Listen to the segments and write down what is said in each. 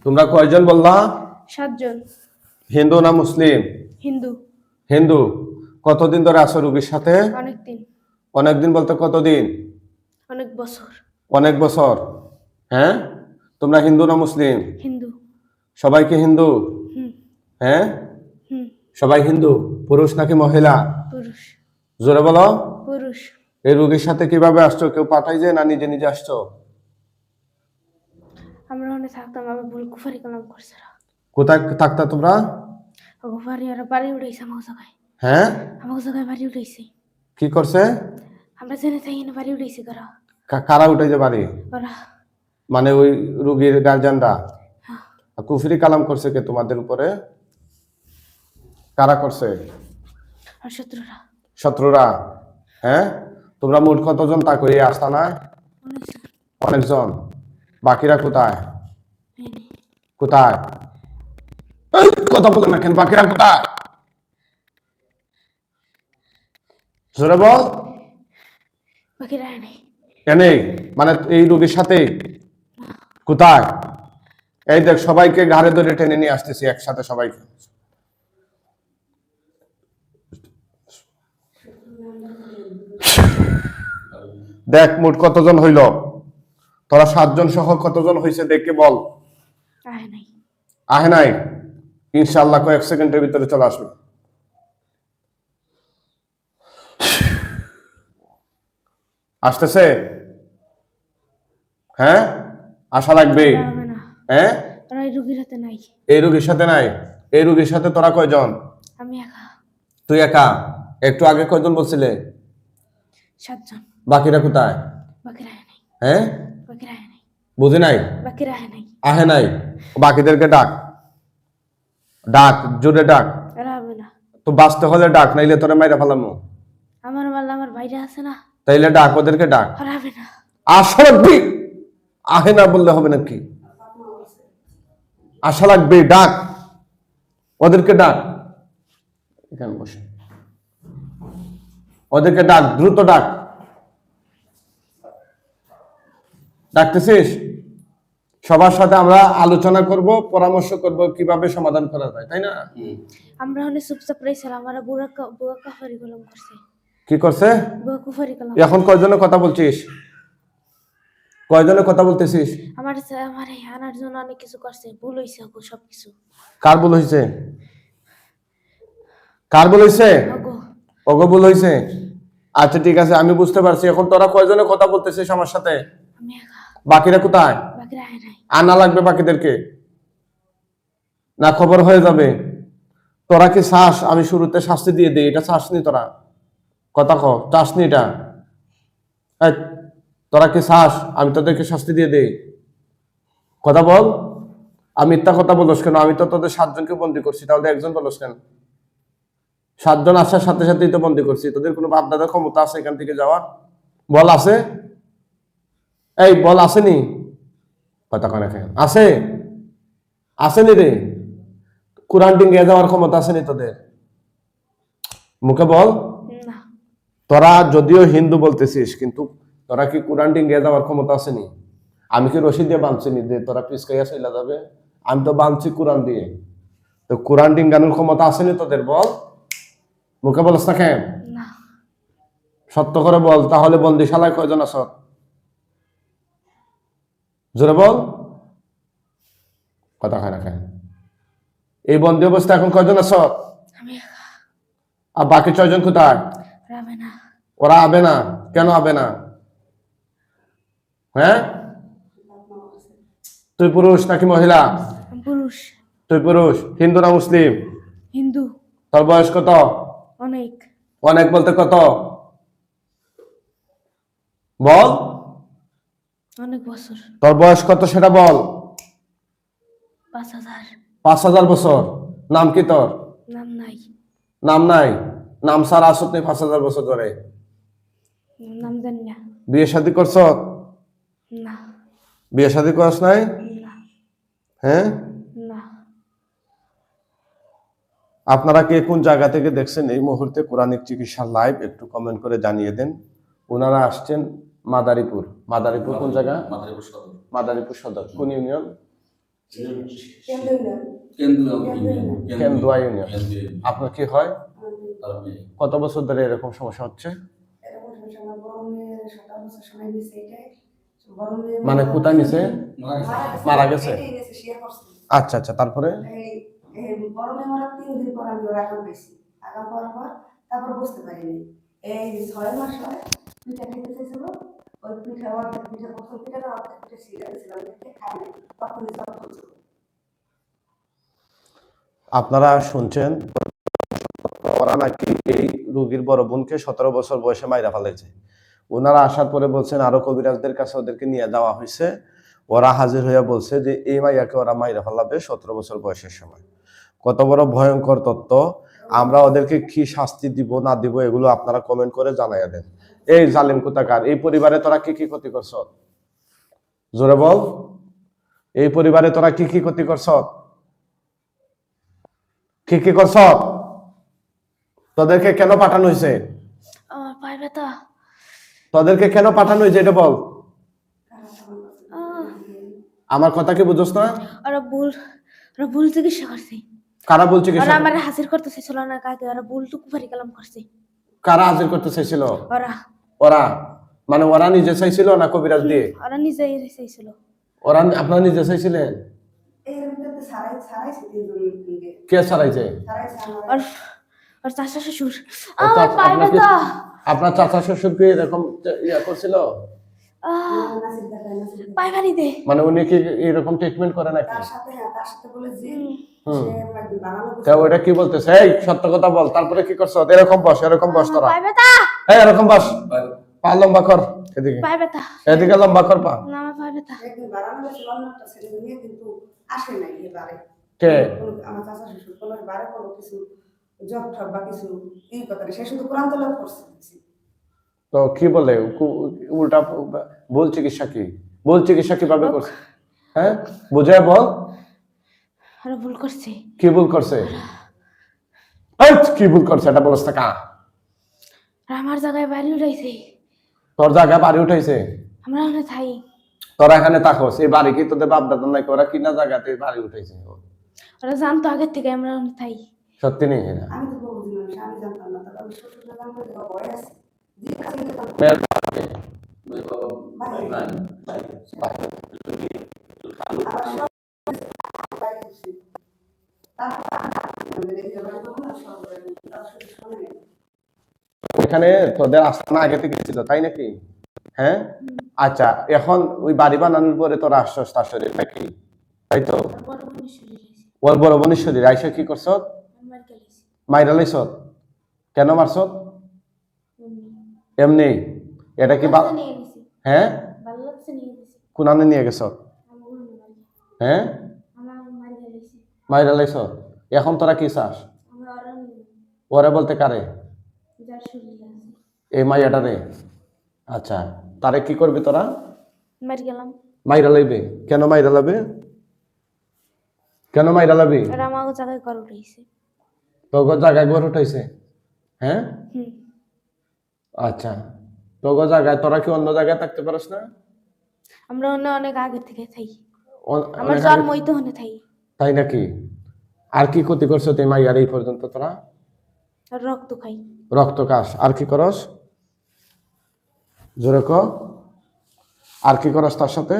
তোমরা কয়জন বললা? 7 জন। হিন্দু না মুসলিম? হিন্দু। হিন্দু। কতদিন ধরে আছো রোগীর সাথে? অনেকদিন। অনেকদিন বলতে কতদিন? অনেক বছর। অনেক বছর। হ্যাঁ, তোমরা হিন্দু না মুসলিম? হিন্দু। সবাই কি হিন্দু? হুম। হ্যাঁ, হুম। সবাই হিন্দু। পুরুষ নাকি মহিলা? পুরুষ। জোরে বলো। পুরুষ। এই রোগীর সাথে কিভাবে আসছো? কেউ পাঠাই যায় না নিজে নিজে আসছো? আমরা ওখানে থাকতাম, আবার ভুল কুফারি কালাম করছে। কোথায় থাকতা তোমরা? কুফারি ওরা বাড়ি উঠাইছে আমার জায়গায়। হ্যাঁ, আমার জায়গায় বাড়ি উঠাইছে। কি করছে? আমরা জেনে থাকি না, বাড়ি উঠাইছে কারা। কারা উঠেছে বাড়ি? ওরা। মানে ওই রোগীর গার্জিয়ানরা? হ্যাঁ। কুফরি কালাম করছে কে তোমাদের উপরে? কারা করছে? আর শত্রুরা। শত্রুরা। হ্যাঁ, তোমরা মোট কতজন তা করি আস্তানায়? অনেকজন। অনেকজন। বাকিরা কোথায়? এই নে। কোথায়? এই, কথা বলে না কেন? বাকিরা কোথায়? জোরে বল। বাকিরা নেই। এনে মানে এই রোগীর সাথে? কোথায়? এই দেখ, সবাইকে ঘাড়ে ধরে টেনে নিয়ে আসতেছি একসাথে সবাইকে। দেখ মোট কতজন হইল? তোরা 7 জন সহ কতজন হয়েছে দেখে বল। আহে নাই। আহে নাই? ইনশাআল্লাহ কয়েক সেকেন্ডের ভিতরে চলে আসবে। আসতেছে? হ্যাঁ, আশা লাগবে। হবে না। হ্যাঁ, ওরা এই রুগীর হাতে নাই। এই রোগীর সাথে নাই? এই রোগীর সাথে তোরা কয়জন? আমি একা। তুই একা? একটু আগে কয়জন বলছিলে? 7 জন। বাকিরা কোথায়? বাকিরা আহে নাই। হ্যাঁ, বাকিরা আহে নাই। বুঝি নাই? বাকিরা আহে নাই। আহে নাই? বাকিদেরকে ডাক, ডাক, জোরে ডাক। ওরা হবে না। তো বাঁচতে হলে ডাক, নাইলে তোরে মাইরা ফেলামু। আমার মাল্লা আমার ভাইরা আছে না। তাইলে ডাক, ওদেরকে ডাক। ওরা হবে না। আশা রাখবি। আহে না বললে হবে নাকি? আশা লাগবে, ডাক, ওদেরকে ডাক। এখানে বসে ওদেরকে ডাক, দ্রুত ডাক। ডাকতেছিস? সবার সাথে আমরা আলোচনা করব, পরামর্শ করব কিভাবে সমাধান করা যায়, তাই না? আমরা হলে চুপচাপ রয়েছিলাম, আমরা বুয়া কাফারি কলম করছে। কি করছে? বুয়া কুফারি কলম। এখন কয়জনে কথা বলছিস? কয়জনে কথা বলতেছিস? আমার এই আনার জন্য অনেক কিছু করছে, ভুল হয়েছে ওগো সবকিছু। কার ভুল হয়েছে? কার ভুল হয়েছে? ওগো। ওগো ভুল হয়েছে? আচ্ছা ঠিক আছে, আমি বুঝতে পারছি। এখন তোরা কয়জনে কথা বলতেছিস আমার সাথে? আমি একা। বাকিরা কোথায়? বাকিরা আহে নাই। আনা লাগবে বাকিদেরকে, না খবর হয়ে যাবে। তোরা কি চাস আমি শুরুতে শাস্তি দিয়ে দিই? এটা চাসনি তোরা? কথা কও, চাসনি এটা? এই, তোরা কি চাস আমি তোদেরকে শাস্তি দিয়ে দেই? কথা বল। আমি মিথ্যা কথা বলস কেন? আমি তো তোদের 7 জনকে বন্দি করছি, তাহলে একজন বলস কেন? 7 জন আসার সাথে সাথেই তো বন্দি করছি। তোদের কোনো বাপ দাদার ক্ষমতা আছে এখান থেকে যাওয়ার? বল আছে? এই বল, আসেনি? কথা কয় না কেন? আছে? আসেনি রে? কোরআন ডিঙ্গে যাওয়ার ক্ষমতা আসেনি তোদের? মুখে বল। না। তোরা যদিও হিন্দু বলতেছিস, কিন্তু তোরা কি কোরআন ডিঙ্গে যাওয়ার ক্ষমতা আসেনি? আমি কি রশি দিয়ে বাঁধছিনি যে তোরা পিছকাইয়া চলে যাবে? আমি তো বাঁধছি কোরআন দিয়ে। তো কোরআন ডিঙ্গানোর ক্ষমতা আসেনি তোদের? বল, মুখে বলস না কেন? না। সত্য করে বল। তাহলে বন্দিশালায় কয়জন আছ? জোরে বল। কথা খায় না কেন? এই বন্দি অবস্থা এখন কয়জন আছ? আমি একা। আর বাকি 6 জন কোথায়? ওরা হবে না। ওরা আবে না? কেন আবে না? হ্যাঁ, তুই পুরুষ নাকি মহিলা? আমি পুরুষ। তুই পুরুষ। হিন্দু না মুসলিম? হিন্দু। তোর বয়স কত? অনেক। অনেক বলতে কত? বল। অনেক বছর। তোর বয়স কত সেটা বল। 5000। 5000 বছর। নাম কি তোর? নাম নাই। নাম নাই? নাম সারা আসত নেই 5000 বছর ধরে? নাম জানি না। বিয়ে শাদী করছ? না। বিয়ে শাদী করস নাই? না। হ্যাঁ, না। আপনারা কে কোন জায়গা থেকে দেখছেন এই মুহূর্তে কোরআনিক চিকিৎসা লাইভ একটু কমেন্ট করে জানিয়ে দেন। ওনারা আসছেন মাদারীপুর। মাদারীপুর কোন জায়গা? মাদারীপুর সদর। মাদারীপুর সদর কোন ইউনিয়ন? কেন্দুয়া ইউনিয়ন। আপনার কি হয়? কত বছর ধরে এরকম সমস্যা হচ্ছে? মানে কোথায় নিছে? মারা গেছে? আচ্ছা আচ্ছা, তারপরে? তারপর বুঝতে পারিনি এই 6 মাস হয় পিঠা খেতে চেয়েছিল, ওই পিঠা অর্ধেক পিঠা প্রথম পিঠাটা অর্ধেক পিঠা ছিঁড়ে গেছিলাম দেখে খাই নাই, তখনই সব হচ্ছিল। আপনারা শুনছেন ওরা নাকি এই রোগীর বড় বোনকে 17 বছর বয়সে মাইরা ফেলেছে। ওনারা আসার পরে বলছেন আরো কবিরাজদের কাছে ওদেরকে নিয়ে যাওয়া হয়েছে, ওরা হাজির হইয়া বলছে যে এই মাইয়াকে ওরা মাইরা ফেলাবে 17 বছর বয়সের সময়। কত বড় ভয়ঙ্কর তত্ত্ব! আমরা ওদেরকে কি শাস্তি দিব না দিব এগুলো আপনারা কমেন্ট করে জানাইয়া দেন। এই জালিম কোথাকার, এই পরিবারে তোরা কি কি ক্ষতি করছ? জোরে বল, এই পরিবারে তোরা কি কি ক্ষতি করছ? কি কি করছ? তোদেরকে কেন পাঠানো হয়েছে? আমার পায়ে ব্যথা। তোদেরকে কেন পাঠানো হয়েছে এটা বল। আমার কথা কি বুঝছ না? ওরা ভুল চিকিৎসা করছে। কারা বলছে কি? ওরা আমার হাজির করতে চাইছিল না কাকে, ওরা ভুল টুকু ভারি কালাম করছে। কারা হাজির করতে চাইছিল? ওরা। ওরা মানে ওরা নিজে চাইছিল না কবিরাজ দিয়ে? ওরা নিজেই চাইছিল। ওরা আপনারা নিজে চাইছিলেন? কে ছাড়াইছে? ওর চাচা শ্বশুর। আমার পায়ে ব্যথা। আপনার চাচা শ্বশুর কি এরকম ইয়া করছিল? পায়ে ভারি দে। মানে উনি কি এরকম ট্রিটমেন্ট করে নাকি? তার সাথে বলে যে ওটা কি বলতেছে? এই সত্য কথা বল, তারপরে কি করছ? এরকম বস, এরকম বস তোরা। পায়ে ব্যথা। এই এরকম বস, পা লম্বা কর এদিকে, পায়ে ব্যথা। এদিকে লম্বা কর পা। না, আমার পায়ে ব্যথা। একদিন বাড়ানো হয়েছিল অন্যটা ছেলে নিয়ে, কিন্তু আসে নাই এবারে। কে? আমার চাচা শ্বশুর কোনো বারে কোনো কিছু জব ঠব বা কিছু এই কথা সে শুধু কোরআন তেলাওয়াত করছে। তো কি বলে উল্টা ভুল চিকিৎসা কি? ভুল চিকিৎসা কিভাবে করছে? হ্যাঁ বুঝায় বল। ওরা ভুল করছে। কি ভুল করছে? কি ভুল করছে এটা বলছ না কা? আমার জায়গায় বাড়ি উঠাইছে। তোর জায়গায় বাড়ি উঠাইছে? আমরা ওখানে থাই। তোরা এখানে থাকোস, এই বাড়ি কি তোদের বাপ দাদা নাই? ওরা কিনা জায়গাতে বাড়ি উঠাইছে? ওরা জানতো আগের থেকে আমরা ওখানে থাই। সত্যি নেই? আমি তো বলছি না, আমি জানতাম না, তবে আমি শ্বশুর জানতাম যে ভয় আছে। এখানে তোদের আস্তানা আগে থেকে ছিল তাই নাকি? হ্যাঁ আচ্ছা, এখন ওই বাড়ি বানানোর পরে তোরা আসছস তার শরীর নাকি? তাই তো? ওর বড় বোনের শরীর আইসা কি করছ? মাইরা লাইছ? কেন মারছ? এমনি? এটা কি হ্যাঁ কোনানে নিয়ে গেছ? হ্যাঁ মাইরা লাইছ? এখন তোরা কি চাস? ওরে বলতে কারে? এই মাইয়াটা রে? আচ্ছা, তারে কি করবি তোরা? মাইরা লাইবে? কেন মাইরা লাবে? কেন মাইরা লাবি? আমাকে জায়গায় ঘর উঠাইছে। তোর জায়গায় ঘর উঠাইছে? হ্যাঁ আচ্ছা, তোর জায়গায় তোরা কি অন্য জায়গায় থাকতে পারস না? আমরা অনেক আগে থেকে থাই। আমার অনেক আগে- জন্মই তো ওখানে থাই। তাই নাকি? আর কি ক্ষতি করছো তুই মাইয়ার এই পর্যন্ত তোরা? আর রক্ত খাই। রক্ত খাস, আর কি করস? জোরে ক, আর কি করস তার সাথে?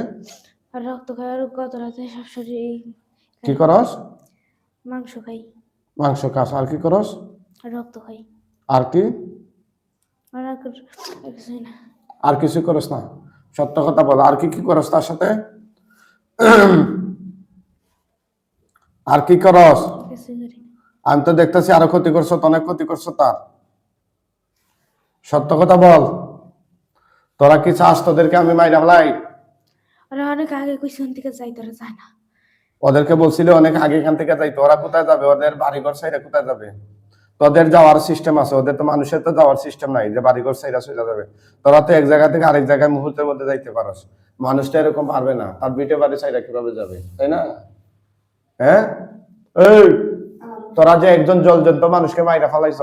আর রক্ত খাই, আর গত রাতে সব শরীর কি করস? মাংস খাই। মাংস খাস, আর কি করস? আর রক্ত খাই। আর কি? আর কিছুই না। আর কিছু করস না? সত্য কথা বল, আর কি কি করস তার সাথে? আর কি করস? কিছুই করি না। আমি তো দেখতেছি আরো ক্ষতি করছো, অনেক ক্ষতি করছো তার। সত্য কথা বল, তোরা কি চাস তোদেরকে আমি মাইরা ফেলাই? ওরা অনেক আগে কইছেন থেকে যাই, তোরা যায় না। ওদেরকে বলছিলে অনেক আগে এখান থেকে যাইতো, ওরা কোথায় যাবে? ওদের বাড়িঘর সাইডে কোথায় যাবে? তোদের যাওয়ার সিস্টেম আছে, ওদের তো মানুষের তো যাওয়ার সিস্টেম নাই যে বাড়িঘর সাইডে চলে যাবে। তোরা তো এক জায়গা থেকে আরেক জায়গায় মুহূর্তের মধ্যে যাইতে পারস, মানুষটা এরকম পারবে না, তার বিটে বাড়ি সাইডে কিভাবে যাবে? তাই না? হ্যাঁ এই তোরা যে একজন জলজন্ত মানুষকে মাইরা ফেলাইছ,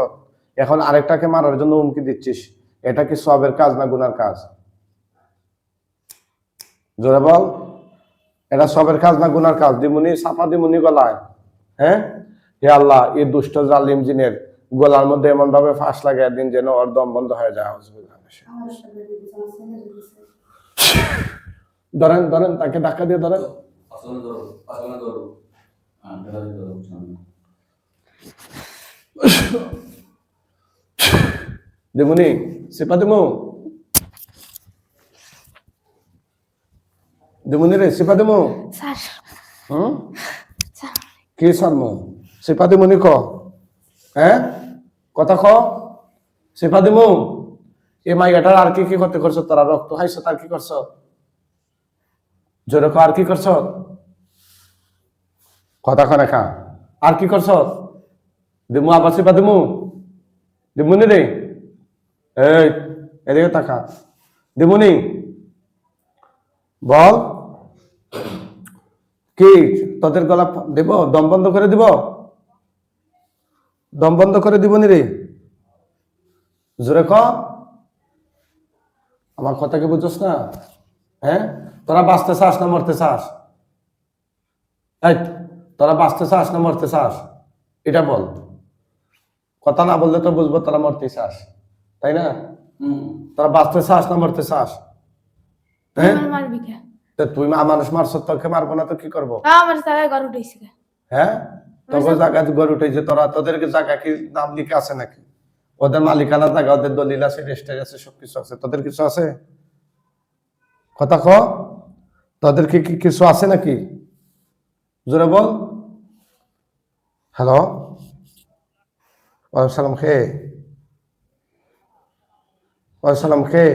এখন আরেকটাকে মারার জন্য হুমকি দিচ্ছিস, এটা কি সবের কাজ না গুনার কাজ? জোরে বল। এটা সবের কাজ না গুনার কাজ? দিমুনি সাফা দিমুনি গলায়। হ্যাঁ, হে আল্লাহ, এই দুষ্ট জালিম জিনের গলার মধ্যে এমন ভাবে ফাঁস লাগাই দিন যেন ওর দম বন্ধ হয়ে যায়। আউযুবিল্লাহ। আমার একটা বেবি দিছে, আমার ছেলে দিছে। ধরেন ধরেন, তাকে ধাক্কা দিয়ে ধরেন। আসলে ধরো, আসলে ধরো। ধরো সামনে। দিমুনি সিপা দিমু, দিমুনি রে সিপা দিমু। স্যার হুম, স্যার কি সারমু? সিপা দিমুনি ক। হ্যাঁ, কথা ক। সিপা দিমু। এ মাইয়াটার আর কি কি করতে করছো তোরা? রক্ত খাইছো, তার কি করছো? জোরে ক, আর কি করছো? কথা কনে খা, আর কি করছ? দিমু আবার সিপা দিমু, দিমুনি রে। এই এদিকে তাকা, দিমুনি বল। কি তোদের গলা দেব? দম বন্ধ করে দিব? দম বন্ধ করে দিবনি রে? জোরে ক। আমার কথা কি বুঝছস না? হ্যাঁ, তোরা বাঁচতে চাস না মরতে চাস? এই, তোরা বাঁচতে চাস না মরতে চাস? এটা বল। কথা না বললে তো বুঝবো তোরা মরতে চাস, তাই না? তোরা বাঁচতে চাস না মরতে চাস? হ্যাঁ, আমার মারবি কে? তো তুই মানুষ মারছ, তোকে মারবো না তো কি করবো? আমার জায়গায় ঘর উঠেছি কে? হ্যাঁ, তোকে জায়গা গড়ে উঠেছে, তোরা তোদের জায়গা কি নাম লিখে আছে নাকি? ওদের মালিকানা জায়গা, ওদের দলিল আছে, রেজিস্টার আছে, সবকিছু আছে। তোদের কিছু আছে? কথা ক, তোদের কি কিছু আছে নাকি? জোরে বল। হ্যালো, ওয়ালাইকুম সালাম। খে ওয়ালাইকুম সালাম। খে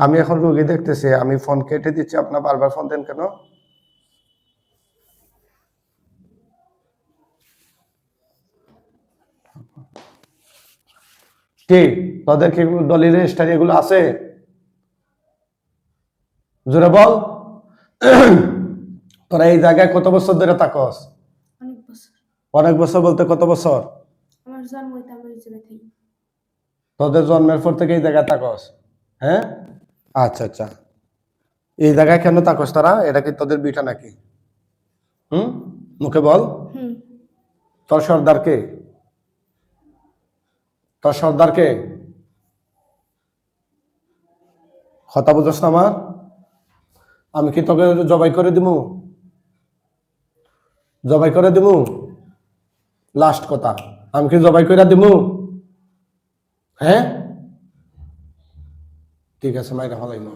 আমি এখন রোগী দেখতেছি, আমি ফোন কেটে দিচ্ছি। আপনার বারবার ফোন দেন কেন? কি তোদের কি দলিল রেজিস্টার এগুলো আছে? জোরে বল। তোরা এই জায়গায় কত বছর ধরে থাকস? অনেক বছর। অনেক বছর বলতে কত বছর? আমার জন্ম হইতে আমি এই জায়গায় থাকি। তোদের জন্মের পর থেকে এই জায়গায় থাকস? হ্যাঁ, আচ্ছা আচ্ছা। এই জায়গায় কেন থাকস তারা? এটা কি তোদের বিটা নাকি? হুম, মুখে বল। হুম। তোর সর্দার কে? তোর সর্দার কে? কথা বুঝছ না আমার? আমি কি তোকে জবাই করে দিমু? জবাই করে দিমু? লাস্ট কথা, আমি কি জবাই করে দিমু? হ্যাঁ, ঠিক আছে, মাইরা ফলাই মা।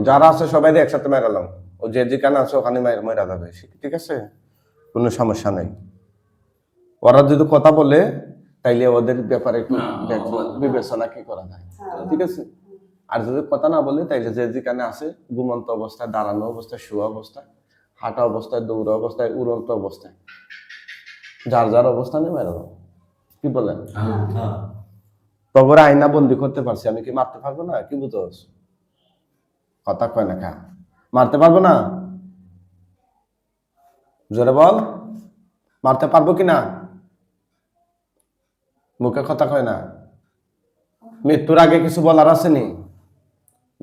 যারা আছে সবাই একসাথে মেরালাম। ও যে যেখানে আছে ওখানে মেরা যাবে, ঠিক আছে, কোনো সমস্যা নেই। ওরা যদি কথা বলে তাইলে ওদের ব্যাপারে একটু বিবেচনা কি করা যায়, ঠিক আছে। আর যদি কথা না বলে তাইলে যে যেখানে আছে, ঘুমন্ত অবস্থায়, দাঁড়ানো অবস্থায়, শোয়া অবস্থায়, হাঁটা অবস্থায়, দৌড়া অবস্থায়, উড়ন্ত অবস্থায়, যার যার অবস্থানে মেরালাম। কি বলেন? তবে আয়না বন্দি করতে পারছি, আমি কি মারতে পারবো না? কি বুঝোস? কথা কয় না খা, মারতে পারবো না? জোরে বল, মারতে পারবো কিনা? মুখে কথা কয় না। মৃত্যুর আগে কিছু বলার আসেনি?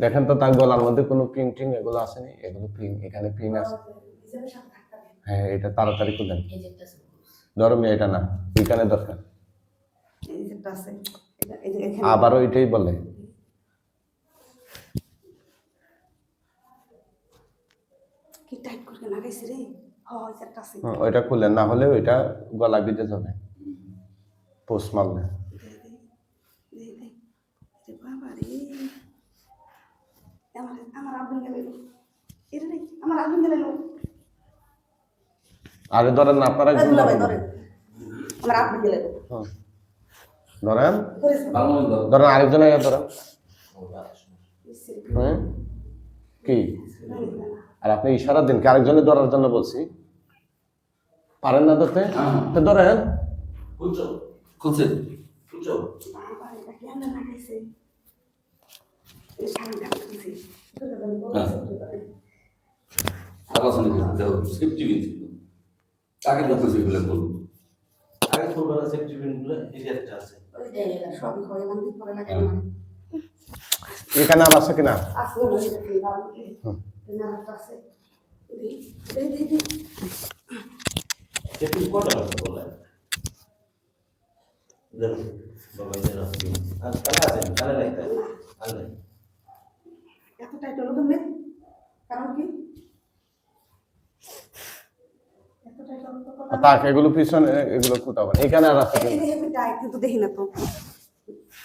দেখেন তো তার গলার মধ্যে কোনো পিং টিং এগুলো আসেনি? এগুলো পিং, এখানে পিং আছে। হ্যাঁ, এটা তাড়াতাড়ি খুলেন। ধরো এটা না, এখানে দরকার। আবার ওইটাই বলে। কি টাইট করে লাগাইছে রে? হয় একটা আছে। ওইটা খুলেন, না হলে ওইটা গলা বিঁধে যাবে পোষ মারলে। বাবা রে, আমার আব্দুল গেল। এটা রে, আমার আব্দুল গেল। আরে ধরেন না, আপনারা একজন ধরেন, ধরেন। আমার আব্দুল গেল। ধরেন ধরেন, আরেকজন আগে ধরেন। কি আর আপনি ইশারা দিন, আরেকজনে ধরার জন্য বলছি। পারেন না ধরতে? তো ধরেন। আগে ছোটবেলা সেফটি পিনগুলো এই যে একটা আছে ওই যে সবই করে মন্দির করে লাগে না এখানে আর আছে কিনা আসলে না এটা কি ভালো কি না আছে এই সেফটি কটা আছে বলে দেখো বাবা এটা রাখছি আর কালা আছে কালা নাই তাই আর নাই এত টাইট হলো তুমি কারণ কি এত টাইট হলো তো তাক এগুলো পিছনে এগুলো কোথাও এখানে আর আছে কিনা এই টাইট কিন্তু দেখি না তো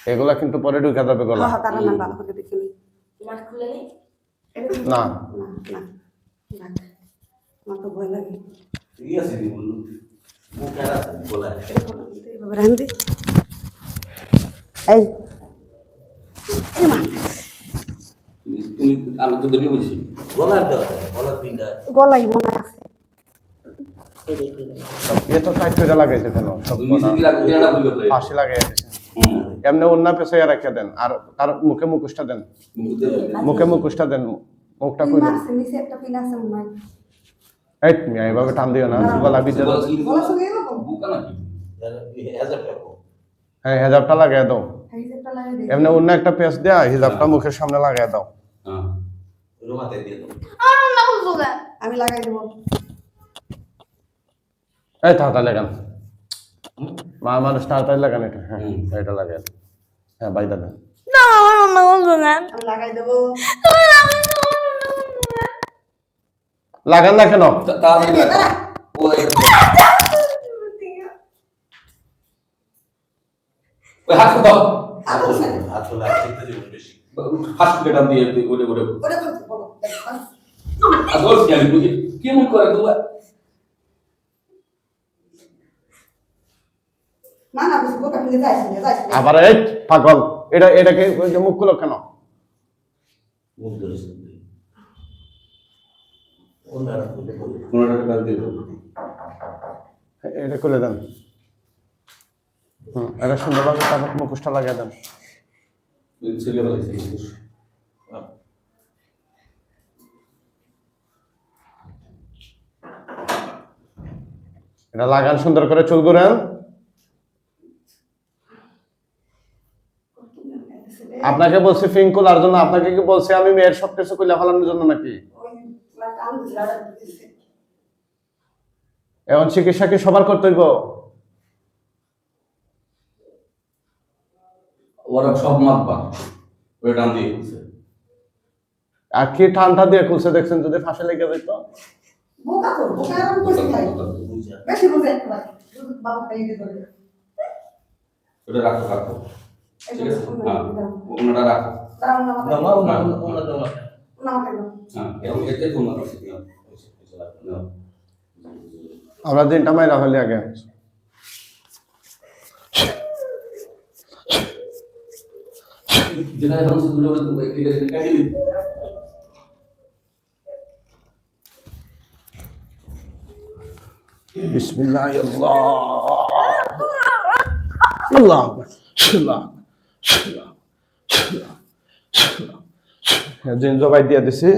এগুলা কিন্তু পরে ঢুকে যাবে গলা হ্যাঁ তারা না ভালো করে দেখি তোমার খুলে নেই না না না আমার তো ভয় লাগে ঠিক আছে দি বললু মুখ কাটা আছে বলা এইভাবে রান্ধি এই তুমি আমি তো দেখে বলছি গলার দেওয়া গলার পিনটা গলাই মনে আছে এ তো টাইট করে লাগাইছে কেন সব তুমি মিশে দিলা কোথাটা বলবে তো ফাঁসি লাগাই দিয়েছে এমনি অন্য পেছাইয়া রাখিয়া দেন আর তার মুখে মুখোশটা দেন মুখে মুখোশটা দেন মুখটা কই দেন মারছে নিচে একটা পিন আছে মনে হয় এই মিয়া এভাবে টান দিও না গলা বিজে দাও গলা সঙ্গে এলো তো বুকা নাকি হাজার টাকা হ্যাঁ হিজাবটা লাগিয়ে দাও এই যে একটা লাগে দেখি এমনি অন্য একটা পেঁচ দেয়া হিজাবটা মুখের সামনে লাগিয়ে দাও হ্যাঁ রুমাতে দিয়ে দাও আমার না বুঝুগা আমি লাগাই দেবো এই তাড়াতাড়ি লাগান মা মানুষ তাড়াতাড়ি লাগান এটা হ্যাঁ এটা লাগান হ্যাঁ বাইদা দেন না আমার না বুঝুগা আমি লাগাই দেবো লাগান না কেন তাড়াতাড়ি লাগা ওই ওই হাত দাও হাত হলে আর দেখতে দেবেন বেশি হাত কেটে দিয়ে ওরে ওরে ওরে বলতে বলো আসল কি আমি বুঝি কেমন করে তো না না বুঝি বোকা ফেলে যাইছি আবার এই পাগল এটাকে ওই যে মুখ খুলো কেন মুখ ধরেছে ওনারা বলে বলে কোনটা কাজ দিয়ে দাও এটা খুলে দেন এটা সুন্দরভাবে তারপর মুখোশটা লাগিয়ে দেন ছেলে বলেছে এটা লাগান সুন্দর করে চুল করেন আপনাকে বলছি ফিং খোলার জন্য আপনাকে কি বলছি আমি মেয়ের সব কিছু খুলে ফেলানোর জন্য নাকি ওই টান দিলাটা দিতেছে এখন চিকিৎসা কি সবার করতে হইব ওরা সব মাতবা ওই ডান দিয়ে খুলছে আর কি ঠান্ডা দিয়ে খুলছে দেখছেন যদি ফাঁসে লেগে যেত বোকা তো বোকা আরাম করছে ভাই বুঝা বেশি বুঝে একবার বাবা তাই দিতে পারে ওটা রাখো রাখো এই ঠিক আছে জন্য হ্যাঁ ওনাটা রাখো তারা না না মা ওনা ওনা দাও না কেন হ্যাঁ এটা তোমার আছে না আমরা দিনটা মাইরা হলে আগে যেখানে মানুষ দূরে বলে ঠিক আছে কাটি দিন বিসমিল্লাহ আল্লাহ আল্লাহ আল্লাহ জিন জবাই দিয়ে দিছি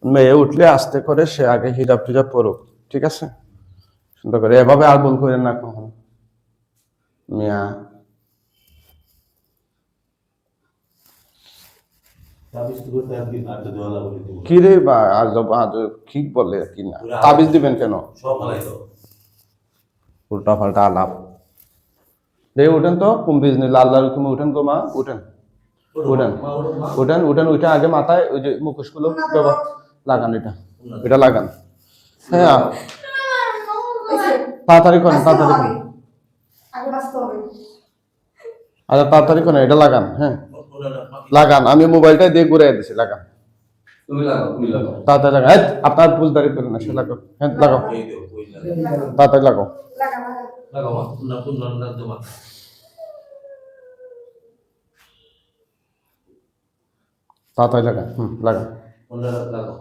মেয়ে উঠলে আস্তে করে সে আগে হিজাব টিজাব পড়ুক ঠিক আছে সুন্দর করে এভাবে আর ভুল করেন না কখন মিয়া তাবিজ তো করতে আপনি আর তো দেওয়ালা বলে দিব কি রে বা আজ কি বলে কি না তাবিজ দিবেন কেন সব ভালাই তো উল্টা পাল্টা আলাপ রে উঠেন তো কুম্ভিজ নি লাল লাল তুমি উঠেন তো মা উঠেন উঠেন উঠেন উঠেন উঠে আগে মাথায় ওই যে মুখোশগুলো লাগান এটা লাগান হ্যাঁ তাড়াতাড়ি করেন তাড়াতাড়ি করেন আগে বাঁচতে হবে আচ্ছা তাড়াতাড়ি করেন এটা লাগান হ্যাঁ লাগান আমি মোবাইলটা দিয়ে ঘুরে দিছি লাগান তুমি লাগাও তাড়াতাড়ি লাগান এই, আপনার বুঝদারি করেন না সে লাগাও হ্যাঁ লাগাও এই দেও ওই লাগা তাড়াতাড়ি লাগাও লাগা লাগা লাগাও মা না কোন না দেবা তাড়াতাড়ি লাগান লাগান ওনা লাগাও